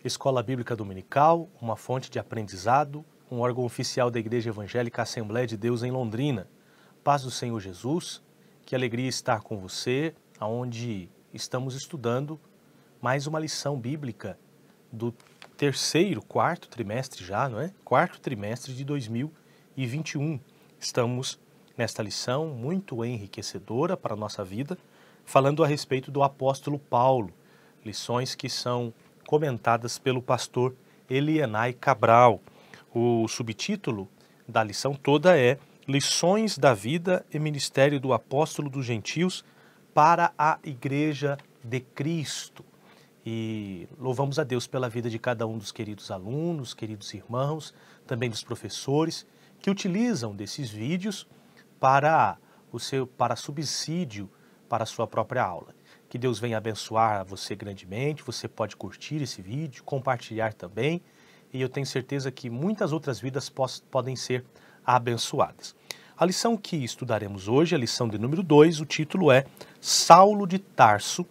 Escola Bíblica Dominical, uma fonte de aprendizado, um órgão oficial da Igreja Evangélica Assembleia de Deus em Londrina. Paz do Senhor Jesus, que alegria estar com você, onde estamos estudando mais uma lição bíblica do quarto trimestre já, não é? Quarto trimestre de 2021. Estamos nesta lição muito enriquecedora para a nossa vida, falando a respeito do apóstolo Paulo, lições que são comentadas pelo pastor Elienay Cabral. O subtítulo da lição toda é Lições da Vida e Ministério do Apóstolo dos Gentios para a Igreja de Cristo. E louvamos a Deus pela vida de cada um dos queridos alunos, queridos irmãos, também dos professores, que utilizam desses vídeos para subsídio para a sua própria aula. Que Deus venha abençoar você grandemente, você pode curtir esse vídeo, compartilhar também, e eu tenho certeza que muitas outras vidas podem ser abençoadas. A lição que estudaremos hoje, a lição de número 2, o título é Saulo de Tarso,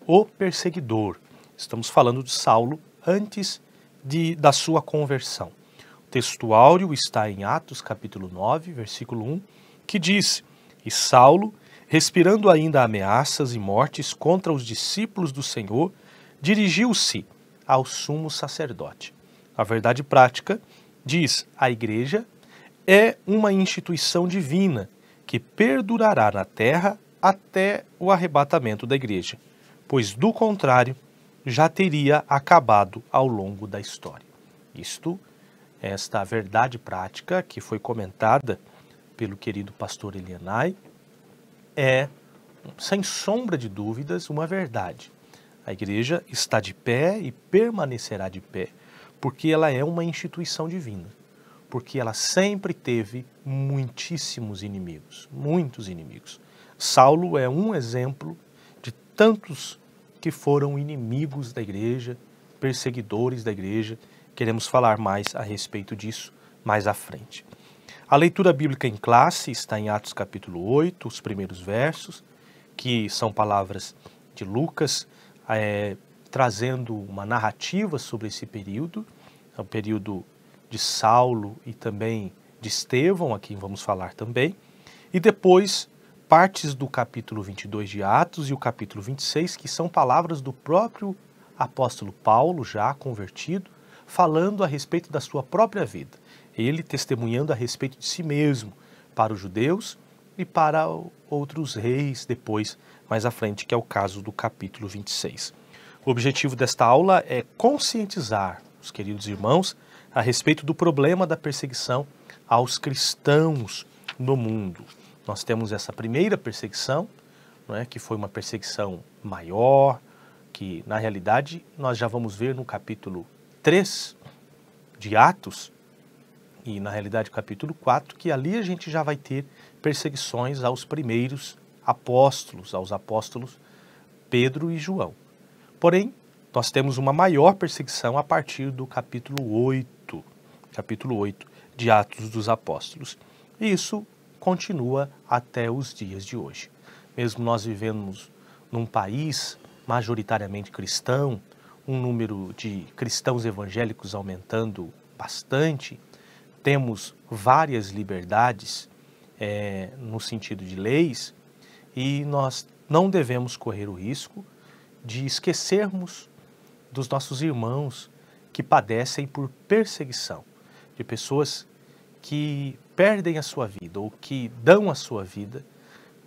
o Perseguidor. Estamos falando de Saulo antes da sua conversão. O texto áureo está em Atos capítulo 9, versículo 1, que diz: E Saulo, respirando ainda ameaças e mortes contra os discípulos do Senhor, dirigiu-se ao sumo sacerdote. A verdade prática diz: a igreja é uma instituição divina que perdurará na terra até o arrebatamento da igreja, pois do contrário já teria acabado ao longo da história. Esta verdade prática que foi comentada pelo querido pastor Elienay é, sem sombra de dúvidas, uma verdade. A igreja está de pé e permanecerá de pé, porque ela é uma instituição divina, porque ela sempre teve muitíssimos inimigos, muitos inimigos. Saulo é um exemplo de tantos que foram inimigos da igreja, perseguidores da igreja. Queremos falar mais a respeito disso mais à frente. A leitura bíblica em classe está em Atos capítulo 8, os primeiros versos, que são palavras de Lucas, trazendo uma narrativa sobre esse período, o período de Saulo e também de Estevão, a quem vamos falar também, e depois partes do capítulo 22 de Atos e o capítulo 26, que são palavras do próprio apóstolo Paulo, já convertido, falando a respeito da sua própria vida. Ele testemunhando a respeito de si mesmo para os judeus e para outros reis depois, mais à frente, que é o caso do capítulo 26. O objetivo desta aula é conscientizar os queridos irmãos a respeito do problema da perseguição aos cristãos no mundo. Nós temos essa primeira perseguição, não é, que foi uma perseguição maior, que na realidade nós já vamos ver no capítulo 3 de Atos, e na realidade capítulo 4, que ali a gente já vai ter perseguições aos primeiros apóstolos, aos apóstolos Pedro e João. Porém, nós temos uma maior perseguição a partir do capítulo 8 de Atos dos Apóstolos. E isso continua até os dias de hoje. Mesmo nós vivemos num país majoritariamente cristão, um número de cristãos evangélicos aumentando bastante, temos várias liberdades no sentido de leis, e nós não devemos correr o risco de esquecermos dos nossos irmãos que padecem por perseguição, de pessoas que perdem a sua vida, ou que dão a sua vida,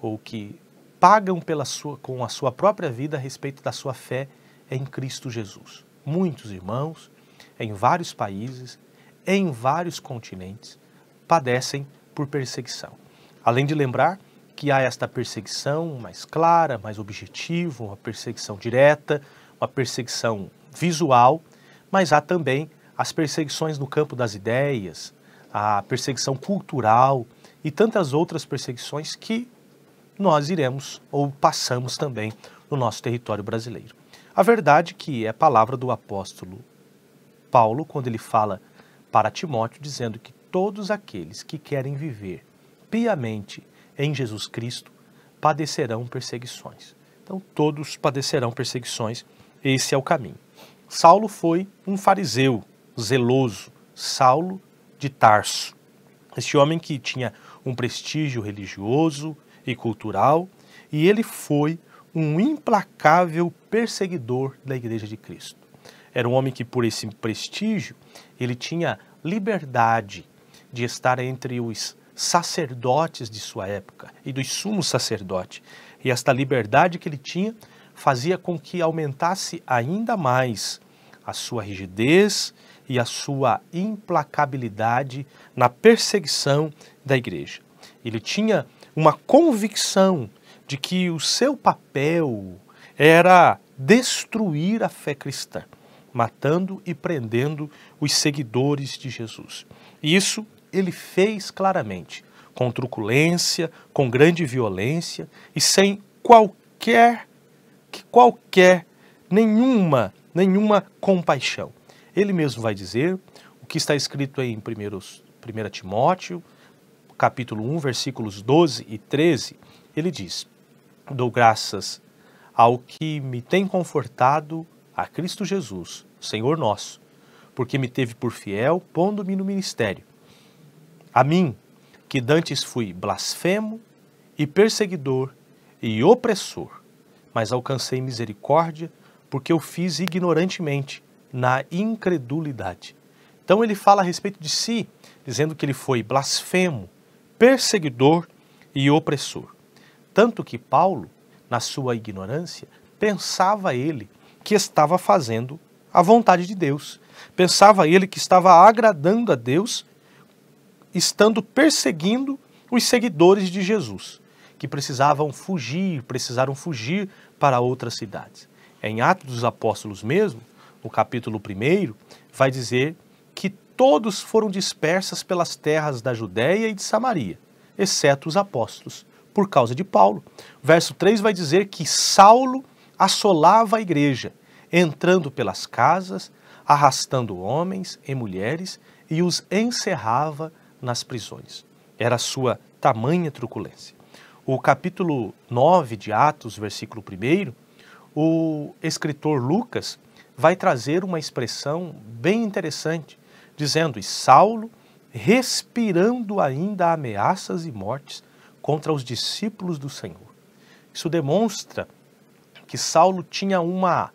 ou que pagam com a sua própria vida a respeito da sua fé em Cristo Jesus. Muitos irmãos, em vários países, em vários continentes, padecem por perseguição. Além de lembrar que há esta perseguição mais clara, mais objetiva, uma perseguição direta, uma perseguição visual, mas há também as perseguições no campo das ideias, a perseguição cultural e tantas outras perseguições que nós iremos ou passamos também no nosso território brasileiro. A verdade que é a palavra do apóstolo Paulo, quando ele fala para Timóteo, dizendo que todos aqueles que querem viver piamente em Jesus Cristo padecerão perseguições. Então, todos padecerão perseguições, esse é o caminho. Saulo foi um fariseu zeloso, Saulo de Tarso. Este homem que tinha um prestígio religioso e cultural, e ele foi um implacável perseguidor da Igreja de Cristo. Era um homem que, por esse prestígio, ele tinha liberdade de estar entre os sacerdotes de sua época e dos sumos sacerdotes. E esta liberdade que ele tinha fazia com que aumentasse ainda mais a sua rigidez e a sua implacabilidade na perseguição da igreja. Ele tinha uma convicção de que o seu papel era destruir a fé cristã, matando e prendendo os seguidores de Jesus. E isso ele fez claramente, com truculência, com grande violência e sem nenhuma compaixão. Ele mesmo vai dizer o que está escrito em 1 Timóteo, capítulo 1, versículos 12 e 13, ele diz: dou graças ao que me tem confortado, a Cristo Jesus, Senhor nosso, porque me teve por fiel, pondo-me no ministério. A mim, que dantes fui blasfemo e perseguidor e opressor, mas alcancei misericórdia, porque eu fiz ignorantemente, na incredulidade. Então ele fala a respeito de si, dizendo que ele foi blasfemo, perseguidor e opressor. Tanto que Paulo, na sua ignorância, pensava ele que estava fazendo a vontade de Deus. Pensava ele que estava agradando a Deus, estando perseguindo os seguidores de Jesus, que precisaram fugir para outras cidades. Em Atos dos Apóstolos mesmo, no capítulo 1, vai dizer que todos foram dispersos pelas terras da Judéia e de Samaria, exceto os apóstolos, por causa de Paulo. Verso 3 vai dizer que Saulo assolava a igreja, entrando pelas casas, arrastando homens e mulheres e os encerrava nas prisões. Era a sua tamanha truculência. O capítulo 9 de Atos, versículo 1, o escritor Lucas vai trazer uma expressão bem interessante, dizendo: e Saulo, respirando ainda ameaças e mortes contra os discípulos do Senhor. Isso demonstra que Saulo tinha uma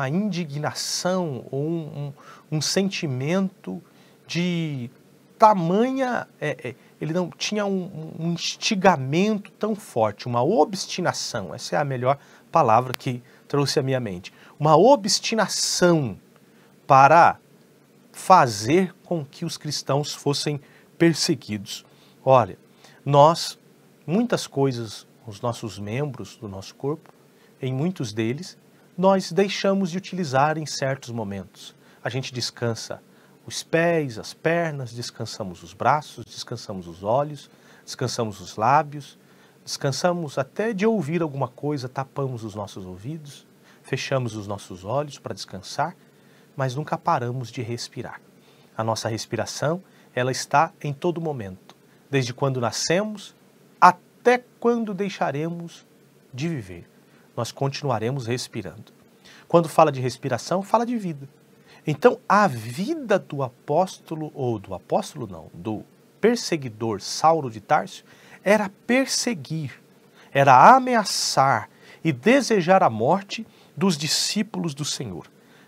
indignação ou um sentimento de tamanha... ele não tinha um instigamento tão forte, uma obstinação, essa é a melhor palavra que trouxe à minha mente, uma obstinação para fazer com que os cristãos fossem perseguidos. Olha, muitas coisas, os nossos membros do nosso corpo, em muitos deles, nós deixamos de utilizar em certos momentos. A gente descansa os pés, as pernas, descansamos os braços, descansamos os olhos, descansamos os lábios, descansamos até de ouvir alguma coisa, tapamos os nossos ouvidos, fechamos os nossos olhos para descansar, mas nunca paramos de respirar. A nossa respiração, ela está em todo momento, desde quando nascemos até quando deixaremos de viver. Nós continuaremos respirando. Quando fala de respiração, fala de vida. Então, a vida do do perseguidor Saulo de Tarso, era perseguir, era ameaçar e desejar a morte dos discípulos do Senhor.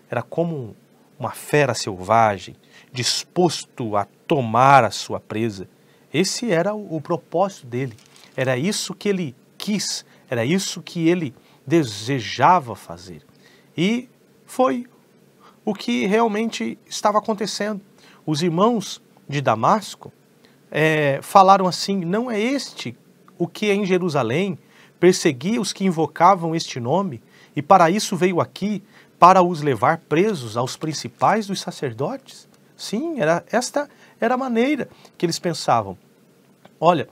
Era como uma fera selvagem, disposto a tomar a sua presa. Esse era o propósito dele, era isso que ele quis, era isso que ele desejava fazer. E foi o que realmente estava acontecendo. Os irmãos de Damasco falaram assim: não é este o que em Jerusalém perseguia os que invocavam este nome, e para isso veio aqui, para os levar presos aos principais dos sacerdotes? Sim, esta era a maneira que eles pensavam. Olha,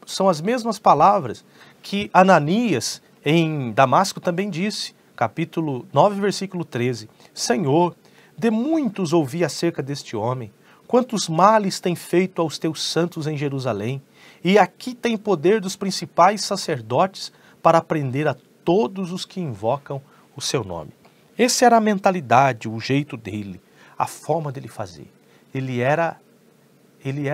são as mesmas palavras que Ananias em Damasco também disse, capítulo 9, versículo 13. Senhor, de muitos ouvi acerca deste homem, quantos males tem feito aos teus santos em Jerusalém, e aqui tem poder dos principais sacerdotes para prender a todos os que invocam o seu nome. Essa era a mentalidade, o jeito dele, a forma dele fazer. Ele era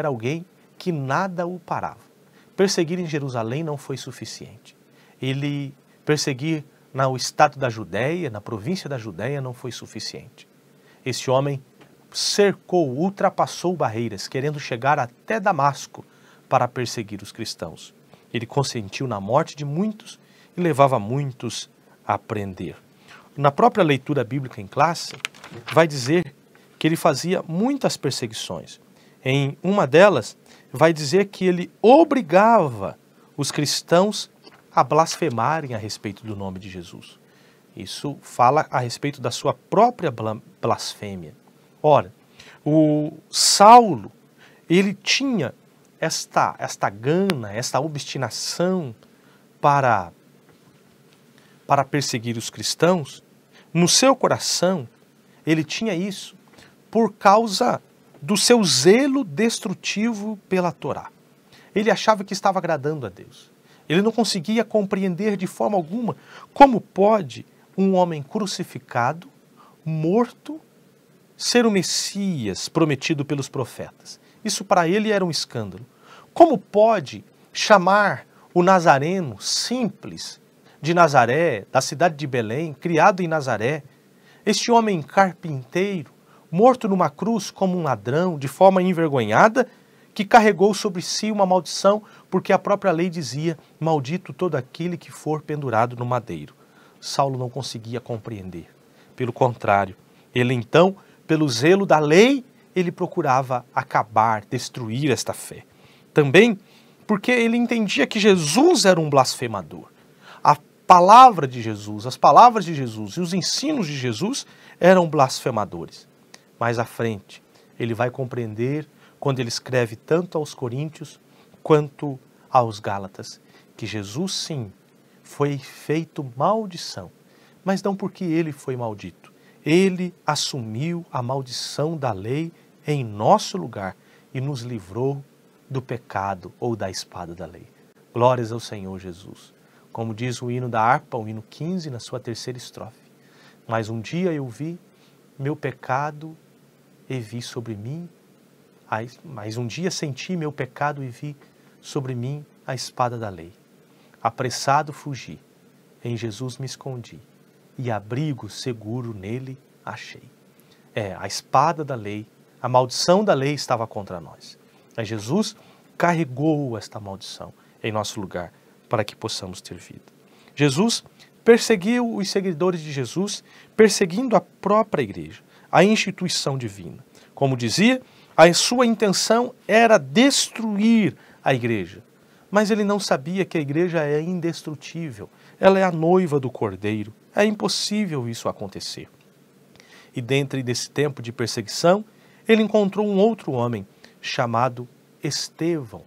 alguém que nada o parava. Perseguir em Jerusalém não foi suficiente. Ele perseguir no estado da Judéia, na província da Judéia, não foi suficiente. Esse homem cercou, ultrapassou barreiras, querendo chegar até Damasco para perseguir os cristãos. Ele consentiu na morte de muitos e levava muitos a prender. Na própria leitura bíblica em classe, vai dizer que ele fazia muitas perseguições. Em uma delas, vai dizer que ele obrigava os cristãos a blasfemarem a respeito do nome de Jesus. Isso fala a respeito da sua própria blasfêmia. Ora, o Saulo, ele tinha esta gana, esta obstinação para perseguir os cristãos. No seu coração, ele tinha isso por causa do seu zelo destrutivo pela Torá. Ele achava que estava agradando a Deus. Ele não conseguia compreender de forma alguma como pode um homem crucificado, morto, ser o Messias prometido pelos profetas. Isso para ele era um escândalo. Como pode chamar o nazareno simples de Nazaré, da cidade de Belém, criado em Nazaré, este homem carpinteiro, morto numa cruz como um ladrão, de forma envergonhada, que carregou sobre si uma maldição, porque a própria lei dizia, maldito todo aquele que for pendurado no madeiro. Saulo não conseguia compreender. Pelo contrário, ele então, pelo zelo da lei, ele procurava acabar, destruir esta fé. Também porque ele entendia que Jesus era um blasfemador. A palavra de Jesus, as palavras de Jesus e os ensinos de Jesus eram blasfemadores. Mais à frente, ele vai compreender, quando ele escreve tanto aos Coríntios quanto aos Gálatas, que Jesus sim foi feito maldição, mas não porque ele foi maldito. Ele assumiu a maldição da lei em nosso lugar e nos livrou do pecado ou da espada da lei. Glórias ao Senhor Jesus. Como diz o hino da harpa, o hino 15, na sua terceira estrofe. Mas um dia eu vi meu pecado e vi sobre mim, mas um dia senti meu pecado e vi sobre mim a espada da lei. Apressado fugi, em Jesus me escondi, e abrigo seguro nele achei. A espada da lei, a maldição da lei estava contra nós. Mas Jesus carregou esta maldição em nosso lugar para que possamos ter vida. Jesus perseguiu os seguidores de Jesus, perseguindo a própria igreja, a instituição divina. Como dizia, a sua intenção era destruir a igreja. Mas ele não sabia que a igreja é indestrutível. Ela é a noiva do Cordeiro. É impossível isso acontecer. E dentro desse tempo de perseguição, ele encontrou um outro homem chamado Estevão.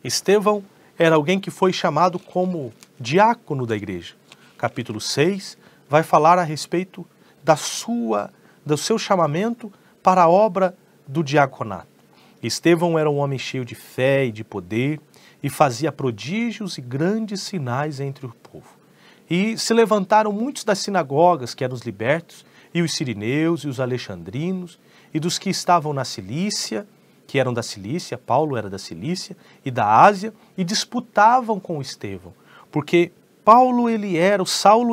Estevão era alguém que foi chamado como diácono da igreja. Capítulo 6 vai falar a respeito do seu chamamento para a obra do diaconato. Estevão era um homem cheio de fé e de poder e fazia prodígios e grandes sinais entre o povo. E se levantaram muitos das sinagogas, que eram os libertos, e os sirineus e os alexandrinos, e dos que estavam na Cilícia, que eram da Cilícia, Paulo era da Cilícia, e da Ásia, e disputavam com Estevão, porque Saulo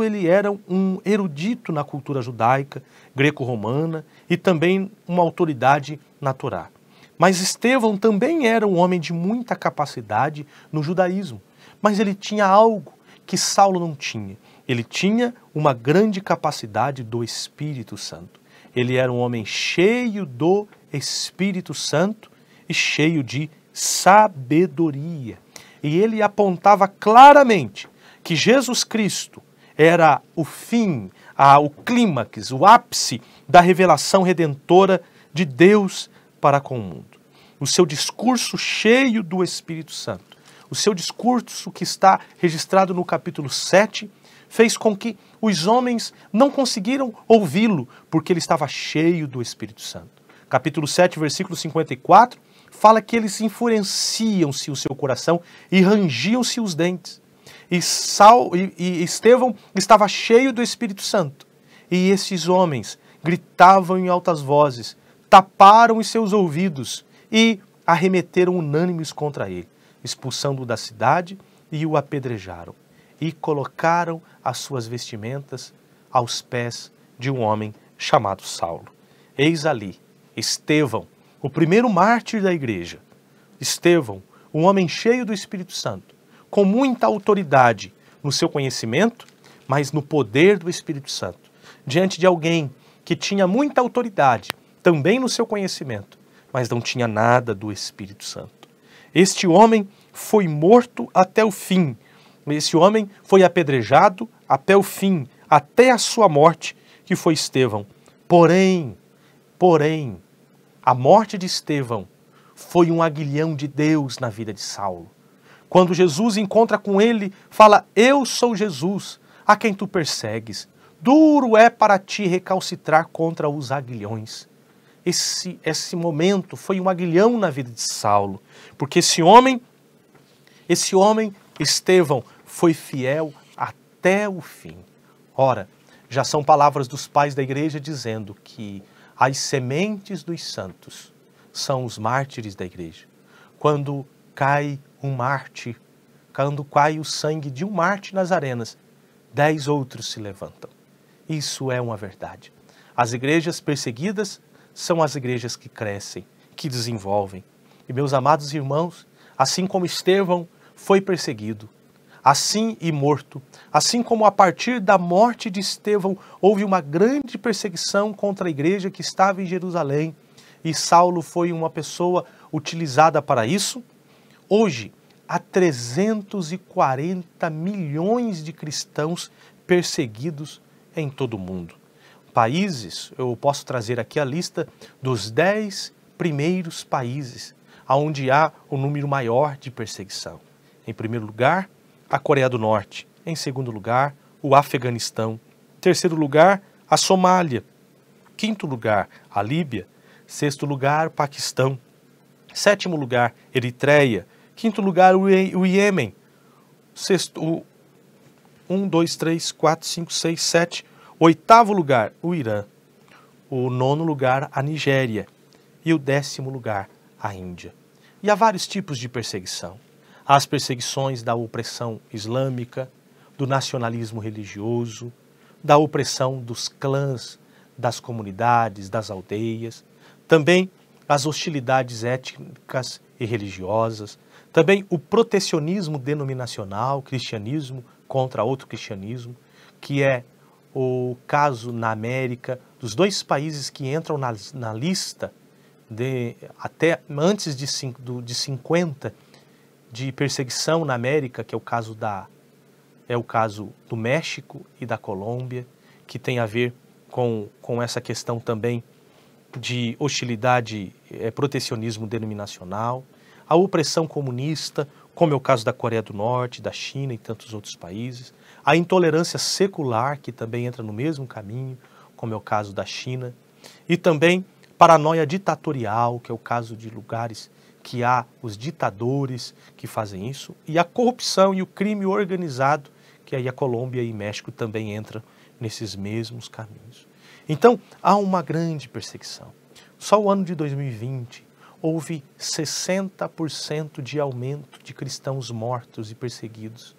ele era um erudito na cultura judaica, greco-romana, e também uma autoridade na Torá. Mas Estevão também era um homem de muita capacidade no judaísmo, mas ele tinha algo que Saulo não tinha. Ele tinha uma grande capacidade do Espírito Santo. Ele era um homem cheio do Espírito Santo e cheio de sabedoria. E ele apontava claramente que Jesus Cristo era o fim, o clímax, o ápice da revelação redentora de Deus para com o mundo. O seu discurso cheio do Espírito Santo, o seu discurso que está registrado no capítulo 7, fez com que os homens não conseguiram ouvi-lo, porque ele estava cheio do Espírito Santo. Capítulo 7, versículo 54, fala que eles enfureciam-se o seu coração e rangiam-se os dentes. e Estevão estava cheio do Espírito Santo. E esses homens gritavam em altas vozes, taparam os seus ouvidos e arremeteram unânimes contra ele, expulsando-o da cidade e o apedrejaram. E colocaram as suas vestimentas aos pés de um homem chamado Saulo. Eis ali Estevão, o primeiro mártir da igreja. Estevão, um homem cheio do Espírito Santo, com muita autoridade no seu conhecimento, mas no poder do Espírito Santo, diante de alguém que tinha muita autoridade, também no seu conhecimento, mas não tinha nada do Espírito Santo. Este homem foi morto até o fim. Esse homem foi apedrejado até o fim, até a sua morte, que foi Estevão. Porém, a morte de Estevão foi um aguilhão de Deus na vida de Saulo. Quando Jesus encontra com ele, fala: eu sou Jesus, a quem tu persegues. Duro é para ti recalcitrar contra os aguilhões. Esse momento foi um aguilhão na vida de Saulo, porque esse homem, Estevão, foi fiel até o fim. Ora, já são palavras dos pais da igreja dizendo que as sementes dos santos são os mártires da igreja. Quando cai um mártir, quando cai o sangue de um mártir nas arenas, 10 outros se levantam. Isso é uma verdade. As igrejas perseguidas são as igrejas que crescem, que desenvolvem. E meus amados irmãos, assim como Estevão foi perseguido, assim e morto, assim como a partir da morte de Estevão houve uma grande perseguição contra a igreja que estava em Jerusalém, e Saulo foi uma pessoa utilizada para isso, hoje há 340 milhões de cristãos perseguidos em todo o mundo. Países, eu posso trazer aqui a lista dos 10 primeiros países onde há o número maior de perseguição. Em primeiro lugar, a Coreia do Norte. Em segundo lugar, o Afeganistão. Em terceiro lugar, a Somália. Quinto lugar, a Líbia. Sexto lugar, Paquistão. Sétimo lugar, Eritreia. Quinto lugar, o Iêmen. Sexto, 1, 2, 3, 4, 5, 6, 7. Oitavo lugar, o Irã. O nono lugar, a Nigéria. E o 10º lugar, a Índia. E há vários tipos de perseguição. Há as perseguições da opressão islâmica, do nacionalismo religioso, da opressão dos clãs, das comunidades, das aldeias. Também as hostilidades étnicas e religiosas. Também o protecionismo denominacional, cristianismo contra outro cristianismo, que é o caso na América dos 2 países que entram na lista até antes de 50 de perseguição na América, que é o caso do México e da Colômbia, que tem a ver com essa questão também de hostilidade, protecionismo denominacional, a opressão comunista, como é o caso da Coreia do Norte, da China e tantos outros países, a intolerância secular, que também entra no mesmo caminho, como é o caso da China, e também paranoia ditatorial, que é o caso de lugares que há os ditadores que fazem isso, e a corrupção e o crime organizado, que aí a Colômbia e México também entram nesses mesmos caminhos. Então, há uma grande perseguição. Só o ano de 2020 houve 60% de aumento de cristãos mortos e perseguidos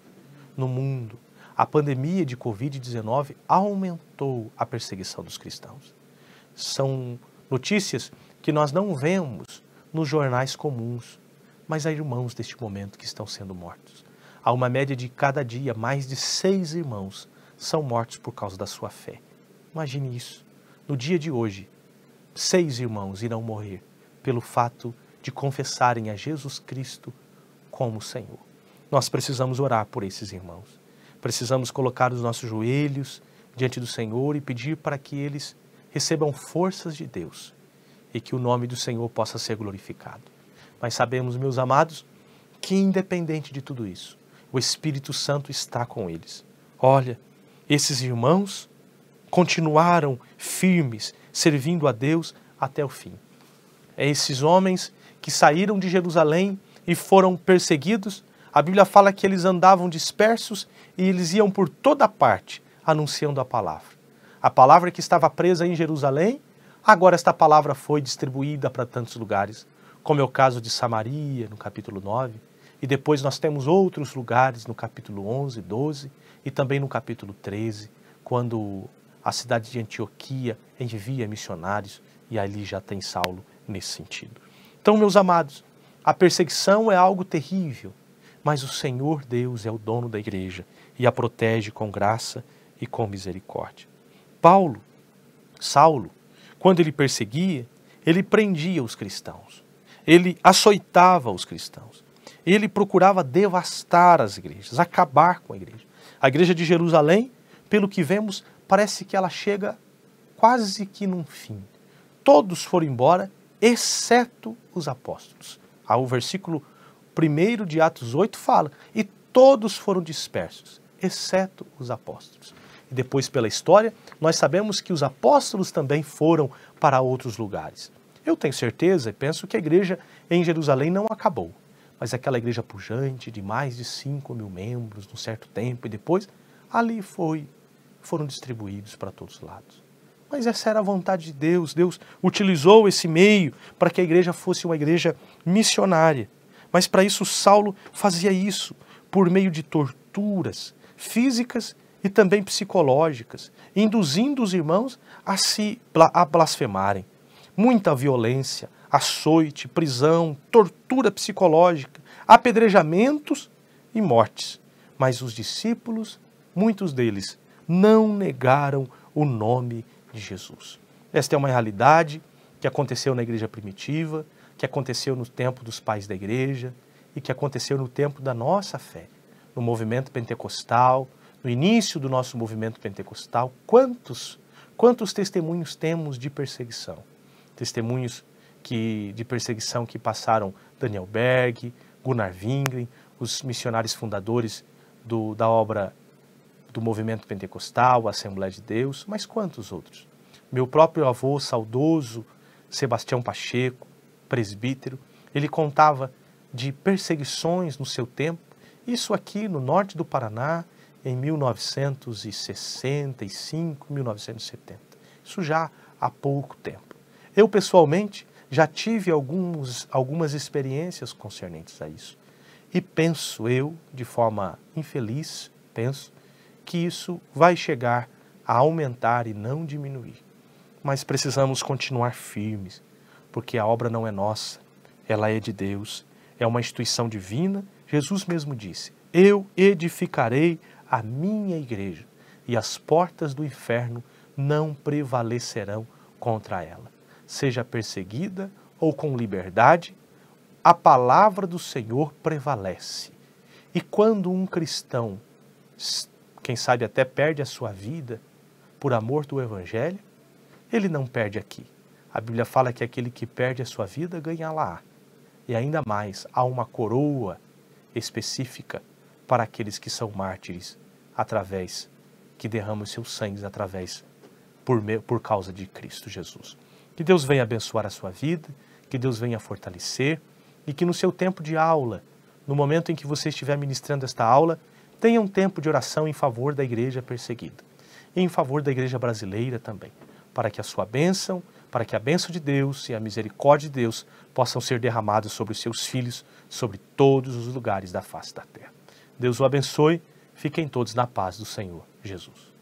no mundo. A pandemia de Covid-19 aumentou a perseguição dos cristãos. São notícias que nós não vemos nos jornais comuns, mas há irmãos deste momento que estão sendo mortos. Há uma média de cada dia, mais de 6 irmãos são mortos por causa da sua fé. Imagine isso. No dia de hoje, 6 irmãos irão morrer pelo fato de confessarem a Jesus Cristo como Senhor. Nós precisamos orar por esses irmãos. Precisamos colocar os nossos joelhos diante do Senhor e pedir para que eles recebam forças de Deus e que o nome do Senhor possa ser glorificado. Mas sabemos, meus amados, que independente de tudo isso, o Espírito Santo está com eles. Olha, esses irmãos continuaram firmes, servindo a Deus até o fim. É esses homens que saíram de Jerusalém e foram perseguidos, A Bíblia fala que eles andavam dispersos e eles iam por toda parte anunciando a palavra. A palavra que estava presa em Jerusalém, agora esta palavra foi distribuída para tantos lugares, como é o caso de Samaria, no capítulo 9, e depois nós temos outros lugares no capítulo 11, 12 e também no capítulo 13, quando a cidade de Antioquia envia missionários e ali já tem Saulo nesse sentido. Então, meus amados, a perseguição é algo terrível, mas o Senhor Deus é o dono da igreja e a protege com graça e com misericórdia. Saulo, quando ele perseguia, ele prendia os cristãos, ele açoitava os cristãos, ele procurava devastar as igrejas, acabar com a igreja. A igreja de Jerusalém, pelo que vemos, parece que ela chega quase que num fim. Todos foram embora, exceto os apóstolos. O versículo 1 de Atos 8 fala, e todos foram dispersos, exceto os apóstolos. E depois, pela história, nós sabemos que os apóstolos também foram para outros lugares. Eu tenho certeza e penso que a igreja em Jerusalém não acabou, mas aquela igreja pujante de mais de 5.000 membros, num certo tempo, e depois ali foram distribuídos para todos os lados. Mas essa era a vontade de Deus. Deus utilizou esse meio para que a igreja fosse uma igreja missionária. Mas para isso Saulo fazia isso por meio de torturas físicas e também psicológicas, induzindo os irmãos a blasfemarem. Muita violência, açoite, prisão, tortura psicológica, apedrejamentos e mortes. Mas os discípulos, muitos deles, não negaram o nome de Jesus. Esta é uma realidade que aconteceu na igreja primitiva, que aconteceu no tempo dos pais da igreja e que aconteceu no tempo da nossa fé, no movimento pentecostal, no início do nosso movimento pentecostal. Quantos testemunhos temos de perseguição? Testemunhos de perseguição que passaram Daniel Berg, Gunnar Wingren, os missionários fundadores da obra do movimento pentecostal, a Assembleia de Deus, mas quantos outros? Meu próprio avô saudoso, Sebastião Pacheco, presbítero, ele contava de perseguições no seu tempo, isso aqui no norte do Paraná, em 1965, 1970. Isso já há pouco tempo. Eu, pessoalmente, já tive algumas experiências concernentes a isso. E penso eu, de forma infeliz, que isso vai chegar a aumentar e não diminuir. Mas precisamos continuar firmes, porque a obra não é nossa, ela é de Deus, é uma instituição divina. Jesus mesmo disse, eu edificarei a minha igreja e as portas do inferno não prevalecerão contra ela. Seja perseguida ou com liberdade, a palavra do Senhor prevalece. E quando um cristão, quem sabe até perde a sua vida por amor do Evangelho, ele não perde aqui. A Bíblia fala que aquele que perde a sua vida ganha lá. E ainda mais, há uma coroa específica para aqueles que são mártires, que derramam os seus sangues por causa de Cristo Jesus. Que Deus venha abençoar a sua vida, que Deus venha fortalecer e que no seu tempo de aula, no momento em que você estiver ministrando esta aula, tenha um tempo de oração em favor da igreja perseguida e em favor da igreja brasileira também, para que a sua bênção, para que a bênção de Deus e a misericórdia de Deus possam ser derramados sobre os seus filhos, sobre todos os lugares da face da terra. Deus o abençoe, fiquem todos na paz do Senhor Jesus.